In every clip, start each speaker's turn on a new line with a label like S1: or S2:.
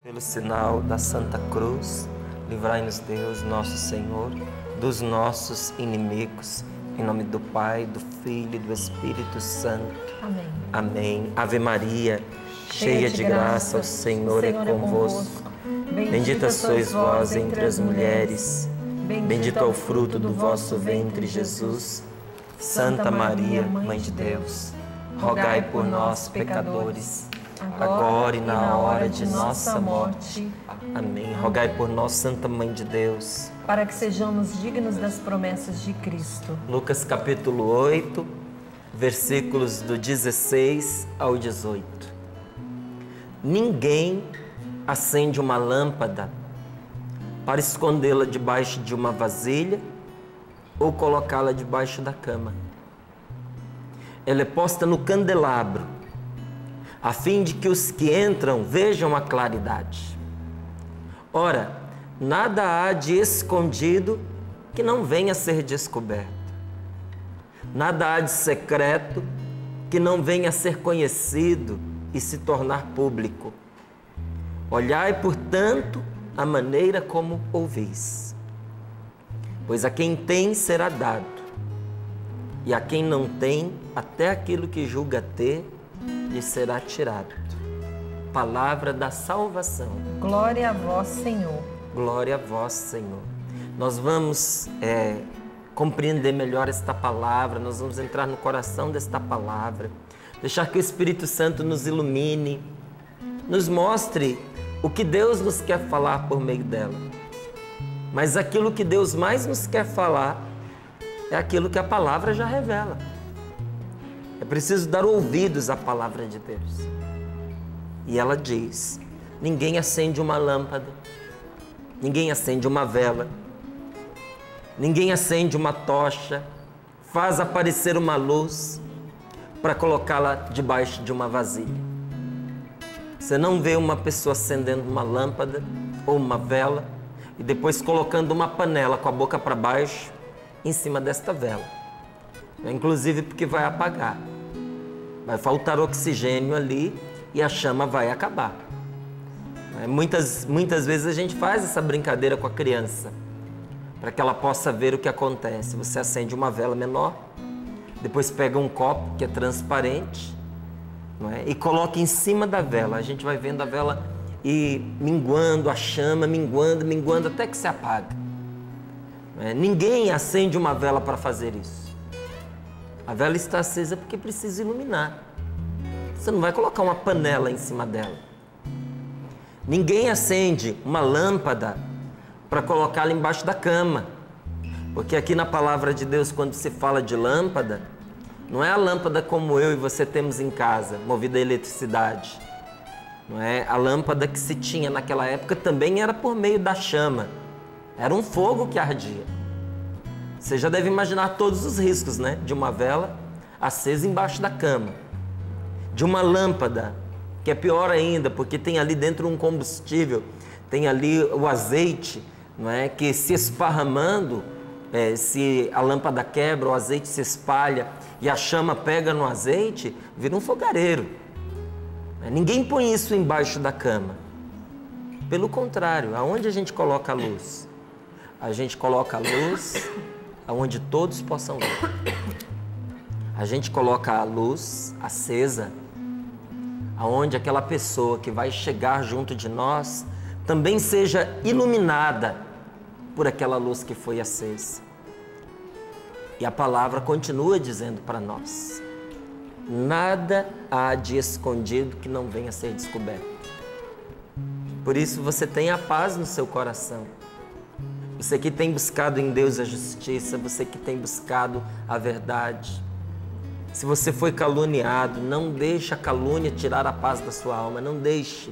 S1: Pelo sinal da Santa Cruz, livrai-nos Deus, nosso Senhor, dos nossos inimigos. Em nome do Pai, do Filho e do Espírito Santo.
S2: Amém.
S1: Amém. Ave Maria, cheia de graça, o Senhor é convosco. Bendita sois vós entre as mulheres. Bendito é o fruto do vosso ventre, Jesus. Santa Maria, Mãe de Deus, rogai por nós, pecadores, agora e na hora de nossa morte. Amém. Rogai por nós, Santa Mãe de Deus,
S2: para que sejamos dignos das promessas de Cristo.
S1: Lucas capítulo 8, versículos do 16 ao 18. Ninguém acende uma lâmpada para escondê-la debaixo de uma vasilha ou colocá-la debaixo da cama. Ela é posta no candelabro, a fim de que os que entram vejam a claridade. Ora, nada há de escondido que não venha a ser descoberto. Nada há de secreto que não venha a ser conhecido e se tornar público. Olhai, portanto, a maneira como ouvis. Pois a quem tem será dado, e a quem não tem, até aquilo que julga ter, lhe será tirado. Palavra da salvação.
S2: Glória a vós, Senhor.
S1: Glória a vós, Senhor. Nós vamos compreender melhor esta palavra, nós vamos entrar no coração desta palavra, deixar que o Espírito Santo nos ilumine, nos mostre o que Deus nos quer falar por meio dela. Mas aquilo que Deus mais nos quer falar é aquilo que a palavra já revela. É preciso dar ouvidos à palavra de Deus. E ela diz: ninguém acende uma lâmpada, ninguém acende uma vela, ninguém acende uma tocha, faz aparecer uma luz para colocá-la debaixo de uma vasilha. Você não vê uma pessoa acendendo uma lâmpada ou uma vela e depois colocando uma panela com a boca para baixo em cima desta vela. Inclusive porque vai apagar. Vai faltar oxigênio ali e a chama vai acabar. Muitas vezes a gente faz essa brincadeira com a criança, para que ela possa ver o que acontece. Você acende uma vela menor, depois pega um copo que é transparente, não é? E coloca em cima da vela. A gente vai vendo a vela e minguando, a chama minguando, até que se apaga. Ninguém acende uma vela para fazer isso. A vela está acesa porque precisa iluminar. Você não vai colocar uma panela em cima dela. Ninguém acende uma lâmpada para colocá-la embaixo da cama. Porque aqui na palavra de Deus, quando se fala de lâmpada, não é a lâmpada como eu e você temos em casa, movida a eletricidade. Não é? A lâmpada que se tinha naquela época também era por meio da chama. Era um fogo que ardia. Você já deve imaginar todos os riscos, né? De uma vela acesa embaixo da cama. De uma lâmpada, que é pior ainda, porque tem ali dentro um combustível, tem ali o azeite, não é? Que se esparramando, se a lâmpada quebra, o azeite se espalha e a chama pega no azeite, vira um fogareiro. Ninguém põe isso embaixo da cama. Pelo contrário, aonde a gente coloca a luz? A gente coloca a luz aonde todos possam ver. A gente coloca a luz acesa aonde aquela pessoa que vai chegar junto de nós também seja iluminada por aquela luz que foi acesa. E a palavra continua dizendo para nós: nada há de escondido que não venha a ser descoberto. Por isso você tem a paz no seu coração. Você que tem buscado em Deus a justiça, você que tem buscado a verdade. Se você foi caluniado, não deixe a calúnia tirar a paz da sua alma, não deixe.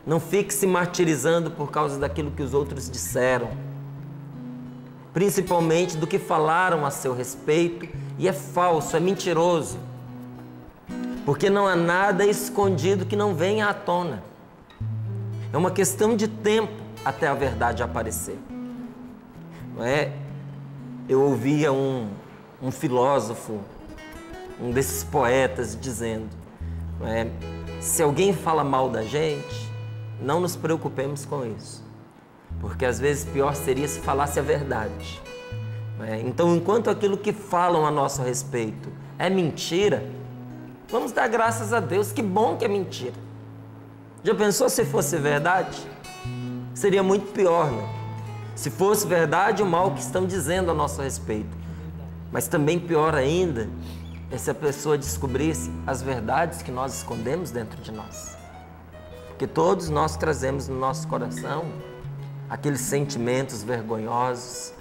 S1: Não fique se martirizando por causa daquilo que os outros disseram. Principalmente do que falaram a seu respeito, e é falso, é mentiroso. Porque não há nada escondido que não venha à tona. É uma questão de tempo até a verdade aparecer. Não é? Eu ouvia um filósofo, um desses poetas, dizendo, não é? Se alguém fala mal da gente, não nos preocupemos com isso, porque às vezes pior seria se falasse a verdade. Então, enquanto aquilo que falam a nosso respeito é mentira, vamos dar graças a Deus, que bom que é mentira. Já pensou se fosse verdade? Seria muito pior, né? Se fosse verdade, o mal que estão dizendo a nosso respeito. Mas também pior ainda é se a pessoa descobrisse as verdades que nós escondemos dentro de nós. Porque todos nós trazemos no nosso coração aqueles sentimentos vergonhosos,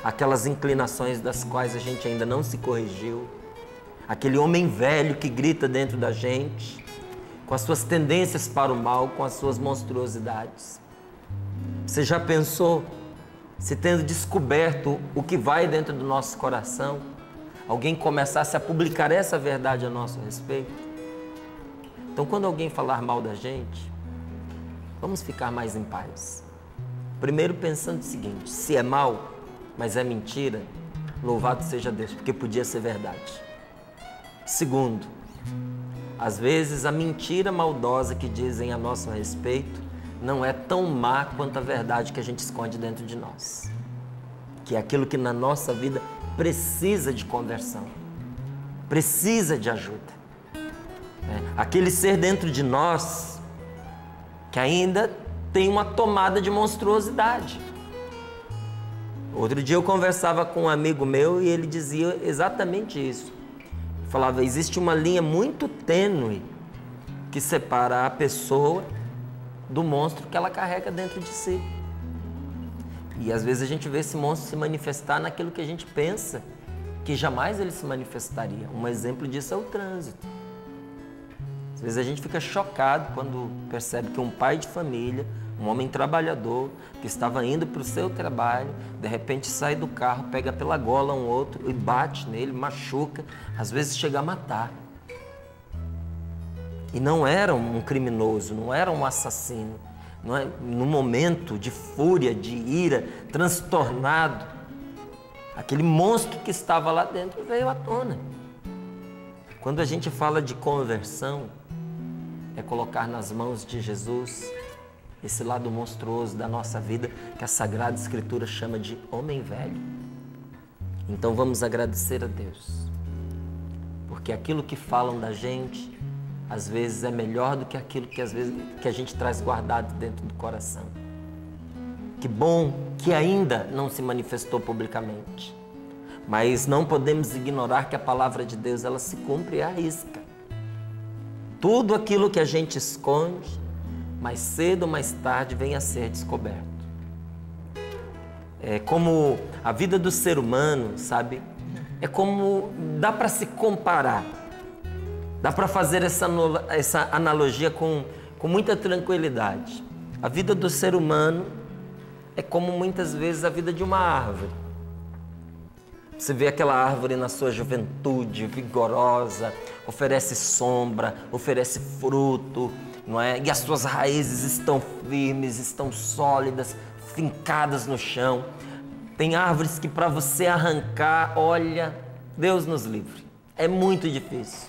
S1: aquelas inclinações das quais a gente ainda não se corrigiu, aquele homem velho que grita dentro da gente, com as suas tendências para o mal, com as suas monstruosidades. Você já pensou se, tendo descoberto o que vai dentro do nosso coração, alguém começasse a publicar essa verdade a nosso respeito? Então, quando alguém falar mal da gente, vamos ficar mais em paz. Primeiro pensando o seguinte: se é mal, mas é mentira, louvado seja Deus, porque podia ser verdade. Segundo, às vezes a mentira maldosa que dizem a nosso respeito não é tão má quanto a verdade que a gente esconde dentro de nós, que é aquilo que na nossa vida precisa de conversão, precisa de ajuda. Aquele ser dentro de nós que ainda tem uma tomada de monstruosidade. Outro dia eu conversava com um amigo meu e ele dizia exatamente isso. Falava, existe uma linha muito tênue que separa a pessoa do monstro que ela carrega dentro de si. E às vezes a gente vê esse monstro se manifestar naquilo que a gente pensa que jamais ele se manifestaria. Um exemplo disso é o trânsito. Às vezes a gente fica chocado quando percebe que um pai de família, um homem trabalhador, que estava indo para o seu trabalho, de repente sai do carro, pega pela gola um outro e bate nele, machuca, às vezes chega a matar. E não era um criminoso, não era um assassino. Não é? No momento de fúria, de ira, transtornado, aquele monstro que estava lá dentro veio à tona. Quando a gente fala de conversão, é colocar nas mãos de Jesus esse lado monstruoso da nossa vida que a Sagrada Escritura chama de homem velho. Então vamos agradecer a Deus, porque aquilo que falam da gente, às vezes é melhor do que aquilo que às vezes que a gente traz guardado dentro do coração. Que bom que ainda não se manifestou publicamente, mas não podemos ignorar que a palavra de Deus, ela se cumpre e arrisca. Tudo aquilo que a gente esconde, mais cedo ou mais tarde vem a ser descoberto. É como a vida do ser humano, sabe? É como dá para se comparar. Dá para fazer essa analogia com muita tranquilidade. A vida do ser humano é como muitas vezes a vida de uma árvore. Você vê aquela árvore na sua juventude, vigorosa, oferece sombra, oferece fruto, não é? E as suas raízes estão firmes, estão sólidas, fincadas no chão. Tem árvores que para você arrancar, olha, Deus nos livre, é muito difícil,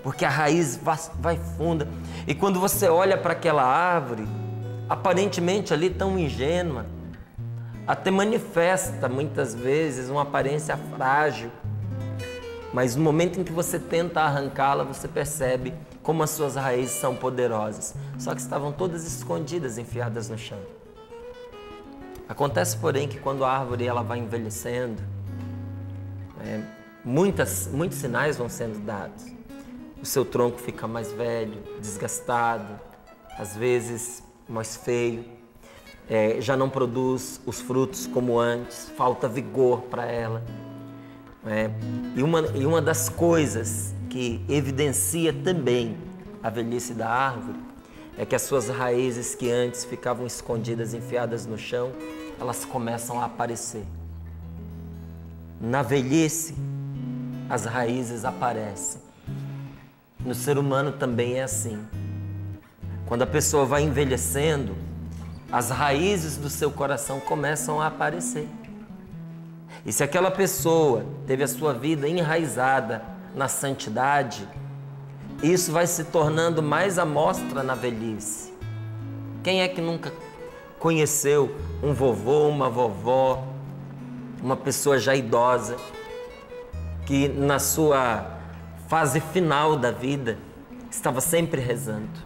S1: porque a raiz vai funda. E quando você olha para aquela árvore, aparentemente ali tão ingênua, até manifesta muitas vezes uma aparência frágil, mas no momento em que você tenta arrancá-la, você percebe como as suas raízes são poderosas, só que estavam todas escondidas, enfiadas no chão. Acontece, porém, que quando a árvore ela vai envelhecendo, muitos sinais vão sendo dados. O seu tronco fica mais velho, desgastado, às vezes mais feio, já não produz os frutos como antes, falta vigor para ela. E uma das coisas que evidencia também a velhice da árvore é que as suas raízes que antes ficavam escondidas, enfiadas no chão, elas começam a aparecer. Na velhice, as raízes aparecem. No ser humano também é assim. Quando a pessoa vai envelhecendo, as raízes do seu coração começam a aparecer. E se aquela pessoa teve a sua vida enraizada na santidade, isso vai se tornando mais à mostra na velhice. Quem é que nunca conheceu um vovô, uma vovó, uma pessoa já idosa, que na sua fase final da vida estava sempre rezando?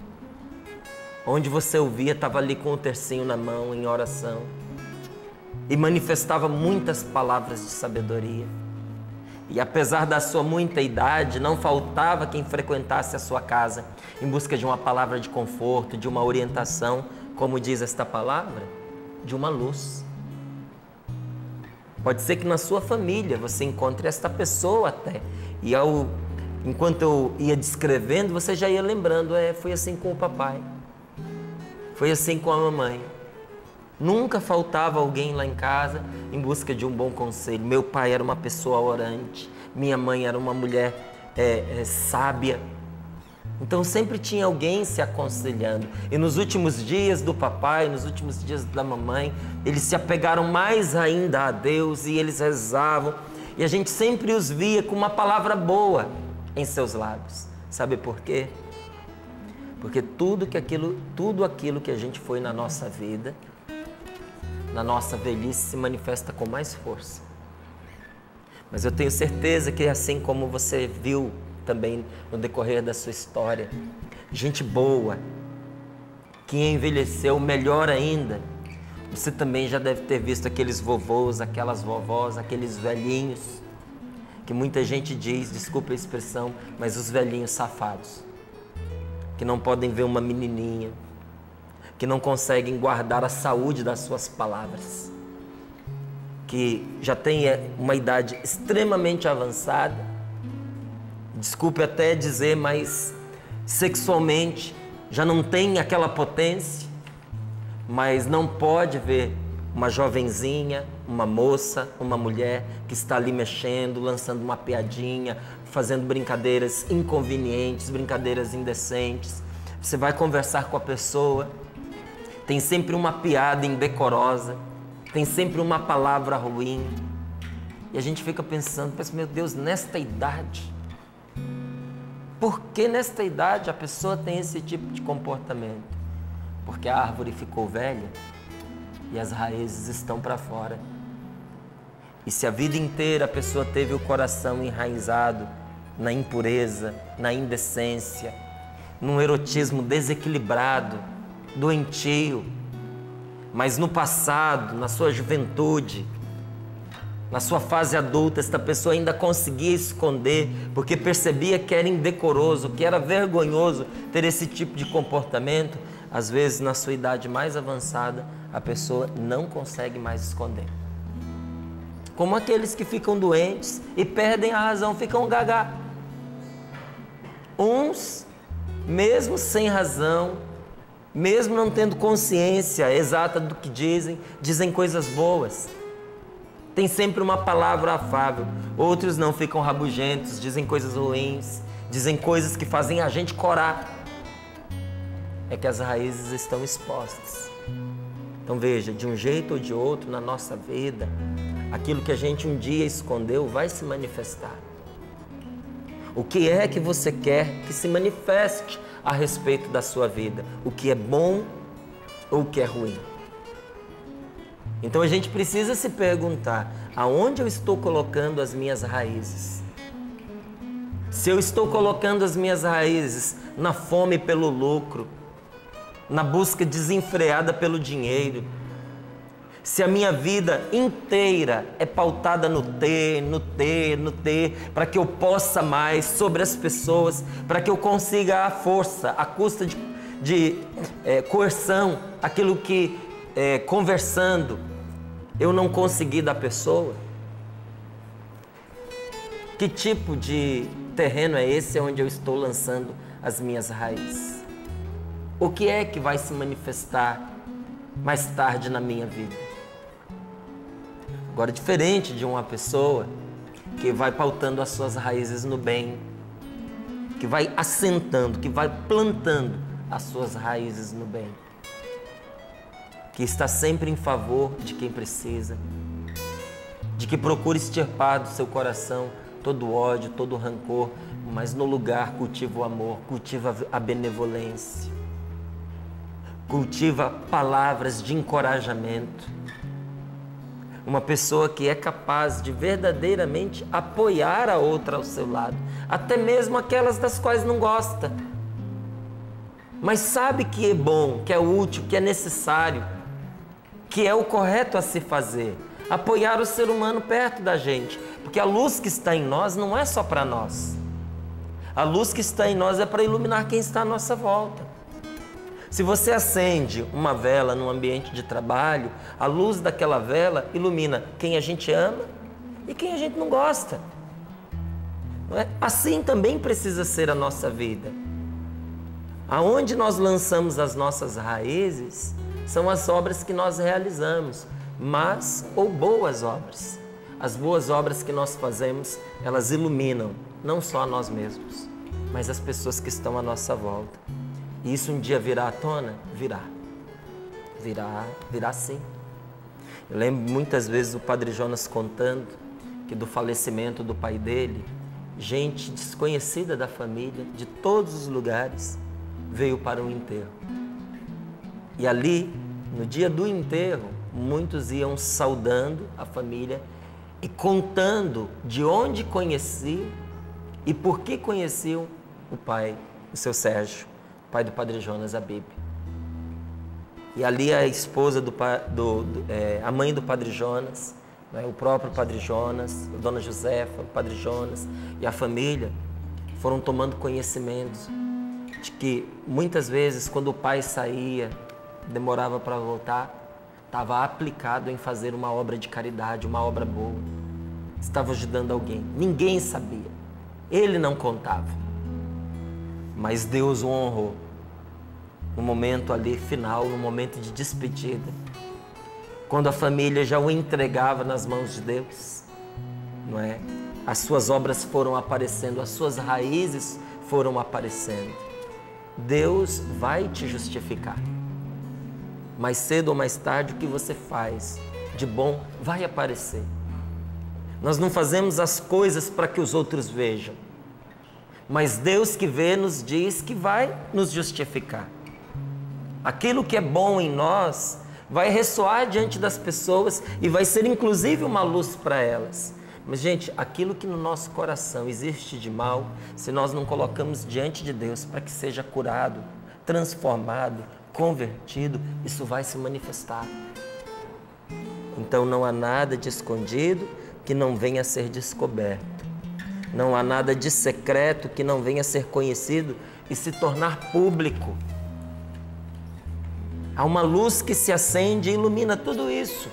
S1: Onde você ouvia, estava ali com o tercinho na mão, em oração, e manifestava muitas palavras de sabedoria. E apesar da sua muita idade, não faltava quem frequentasse a sua casa em busca de uma palavra de conforto, de uma orientação, como diz esta palavra, de uma luz. Pode ser que na sua família você encontre esta pessoa até. E enquanto eu ia descrevendo, você já ia lembrando, foi assim com o papai, foi assim com a mamãe. Nunca faltava alguém lá em casa em busca de um bom conselho. Meu pai era uma pessoa orante, minha mãe era uma mulher sábia. Então sempre tinha alguém se aconselhando. E nos últimos dias do papai, nos últimos dias da mamãe, eles se apegaram mais ainda a Deus e eles rezavam. E a gente sempre os via com uma palavra boa em seus lábios. Sabe por quê? Porque tudo aquilo que a gente foi na nossa vida, na nossa velhice, se manifesta com mais força. Mas eu tenho certeza que assim como você viu também no decorrer da sua história, gente boa, que envelheceu melhor ainda, você também já deve ter visto aqueles vovôs, aquelas vovós, aqueles velhinhos, que muita gente diz, desculpa a expressão, mas os velhinhos safados, que não podem ver uma menininha, que não conseguem guardar a saúde das suas palavras, que já tem uma idade extremamente avançada, desculpe até dizer, mas sexualmente já não tem aquela potência, mas não pode ver uma jovenzinha, uma moça, uma mulher que está ali mexendo, lançando uma piadinha, fazendo brincadeiras inconvenientes, brincadeiras indecentes. Você vai conversar com a pessoa, tem sempre uma piada indecorosa, tem sempre uma palavra ruim. E a gente fica pensando, meu Deus, nesta idade, por que nesta idade a pessoa tem esse tipo de comportamento? Porque a árvore ficou velha e as raízes estão para fora. E se a vida inteira a pessoa teve o coração enraizado na impureza, na indecência, num erotismo desequilibrado, doentio, mas no passado, na sua juventude, na sua fase adulta, esta pessoa ainda conseguia esconder, porque percebia que era indecoroso, que era vergonhoso ter esse tipo de comportamento. Às vezes, na sua idade mais avançada, a pessoa não consegue mais esconder. Como aqueles que ficam doentes e perdem a razão, ficam gagá. Uns, mesmo sem razão, mesmo não tendo consciência exata do que dizem coisas boas. Tem sempre uma palavra afável. Outros não, ficam rabugentos, dizem coisas ruins, dizem coisas que fazem a gente corar. É que as raízes estão expostas. Então veja, de um jeito ou de outro na nossa vida, aquilo que a gente um dia escondeu vai se manifestar. O que é que você quer que se manifeste a respeito da sua vida? O que é bom ou o que é ruim? Então a gente precisa se perguntar, aonde eu estou colocando as minhas raízes? Se eu estou colocando as minhas raízes na fome pelo lucro, na busca desenfreada pelo dinheiro, se a minha vida inteira é pautada no ter, para que eu possa mais sobre as pessoas, para que eu consiga a força, à custa de coerção, aquilo que conversando eu não consegui da pessoa, que tipo de terreno é esse onde eu estou lançando as minhas raízes? O que é que vai se manifestar mais tarde na minha vida? Agora, diferente de uma pessoa que vai pautando as suas raízes no bem, que vai assentando, que vai plantando as suas raízes no bem, que está sempre em favor de quem precisa, de que procura extirpar do seu coração todo ódio, todo rancor, mas no lugar cultiva o amor, cultiva a benevolência. cultiva palavras de encorajamento. Uma pessoa que é capaz de verdadeiramente apoiar a outra ao seu lado, até mesmo aquelas das quais não gosta. Mas sabe que é bom, que é útil, que é necessário, que é o correto a se fazer. Apoiar o ser humano perto da gente. Porque a luz que está em nós não é só para nós. A luz que está em nós é para iluminar quem está à nossa volta. Se você acende uma vela num ambiente de trabalho, a luz daquela vela ilumina quem a gente ama e quem a gente não gosta. Não é? Assim também precisa ser a nossa vida. Aonde nós lançamos as nossas raízes são as obras que nós realizamos, más ou boas obras. As boas obras que nós fazemos, elas iluminam não só a nós mesmos, mas as pessoas que estão à nossa volta. E isso um dia virá à tona? Virá. Virá sim. Eu lembro muitas vezes o Padre Jonas contando que do falecimento do pai dele, gente desconhecida da família, de todos os lugares, veio para o enterro. E ali, no dia do enterro, muitos iam saudando a família e contando de onde conheciam e por que conheciam o pai, o seu Sérgio, pai do Padre Jonas Abib. E ali a esposa a mãe do Padre Jonas, né, o próprio Padre Jonas, a Dona Josefa, o Padre Jonas e a família foram tomando conhecimento de que muitas vezes quando o pai saía, demorava para voltar, estava aplicado em fazer uma obra de caridade, uma obra boa. Estava ajudando alguém. Ninguém sabia. Ele não contava. Mas Deus o honrou. No momento ali final, no momento de despedida, quando a família já o entregava nas mãos de Deus, não é? As suas obras foram aparecendo, as suas raízes foram aparecendo. Deus vai te justificar. Mais cedo ou mais tarde, o que você faz de bom vai aparecer. Nós não fazemos as coisas para que os outros vejam, mas Deus que vê nos diz que vai nos justificar. Aquilo que é bom em nós vai ressoar diante das pessoas e vai ser inclusive uma luz para elas. Mas, gente, aquilo que no nosso coração existe de mal, se nós não colocamos diante de Deus para que seja curado, transformado, convertido, isso vai se manifestar. Então não há nada de escondido que não venha a ser descoberto. Não há nada de secreto que não venha a ser conhecido e se tornar público. Há uma luz que se acende e ilumina tudo isso.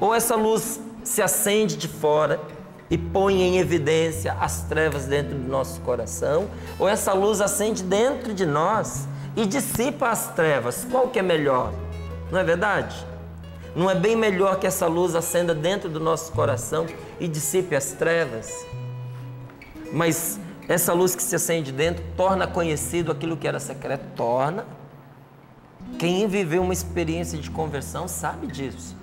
S1: Ou essa luz se acende de fora e põe em evidência as trevas dentro do nosso coração, ou essa luz acende dentro de nós e dissipa as trevas. Qual que é melhor? Não é verdade? Não é bem melhor que essa luz acenda dentro do nosso coração e dissipe as trevas? Mas essa luz que se acende dentro torna conhecido aquilo que era secreto, torna. Quem viveu uma experiência de conversão sabe disso.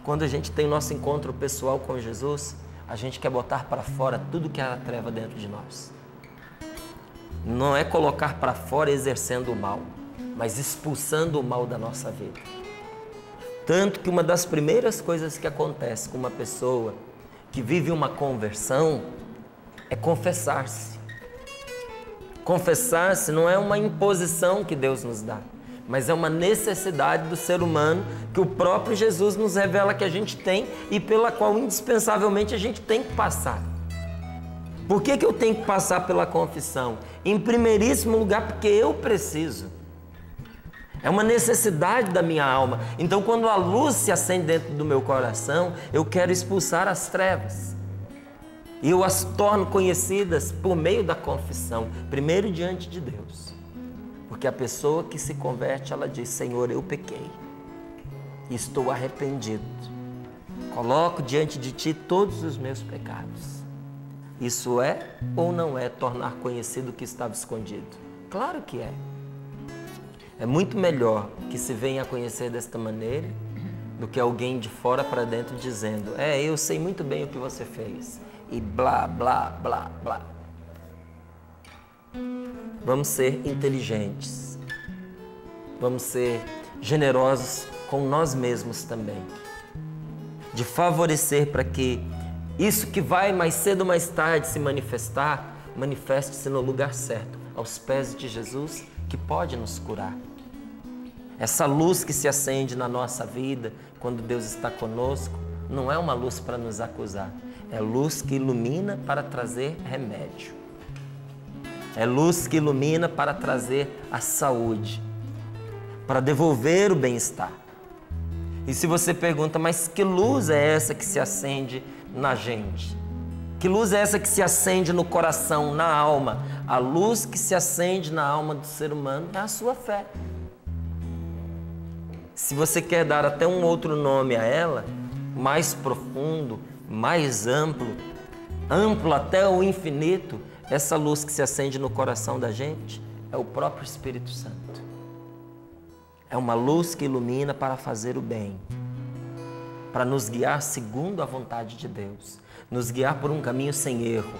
S1: Quando a gente tem nosso encontro pessoal com Jesus, a gente quer botar para fora tudo que era treva dentro de nós. Não é colocar para fora exercendo o mal, mas expulsando o mal da nossa vida. Tanto que uma das primeiras coisas que acontece com uma pessoa que vive uma conversão é confessar-se. Confessar-se não é uma imposição que Deus nos dá, mas é uma necessidade do ser humano que o próprio Jesus nos revela que a gente tem e pela qual indispensavelmente a gente tem que passar. Por que eu tenho que passar pela confissão? Em primeiríssimo lugar, porque eu preciso. É uma necessidade da minha alma. Então, quando a luz se acende dentro do meu coração, eu quero expulsar as trevas. E eu as torno conhecidas por meio da confissão, primeiro diante de Deus. Porque a pessoa que se converte, ela diz: Senhor, eu pequei e estou arrependido. Coloco diante de Ti todos os meus pecados. Isso é ou não é tornar conhecido o que estava escondido? Claro que é. É muito melhor que se venha a conhecer desta maneira do que alguém de fora para dentro dizendo: eu sei muito bem o que você fez. E blá, blá, blá, blá. Vamos ser inteligentes. vamos ser generosos com nós mesmos também. De favorecer para que isso que vai mais cedo ou mais tarde se manifestar, manifeste-se no lugar certo, aos pés de Jesus, que pode nos curar. Essa luz que se acende na nossa vida, quando Deus está conosco, não é uma luz para nos acusar, é luz que ilumina para trazer remédio. É luz que ilumina para trazer a saúde, para devolver o bem-estar. E se você pergunta, mas que luz é essa que se acende na gente? Que luz é essa que se acende no coração, na alma? A luz que se acende na alma do ser humano é a sua fé. Se você quer dar até um outro nome a ela, mais profundo, mais amplo, amplo até o infinito, essa luz que se acende no coração da gente é o próprio Espírito Santo. É uma luz que ilumina para fazer o bem, para nos guiar segundo a vontade de Deus, nos guiar por um caminho sem erro,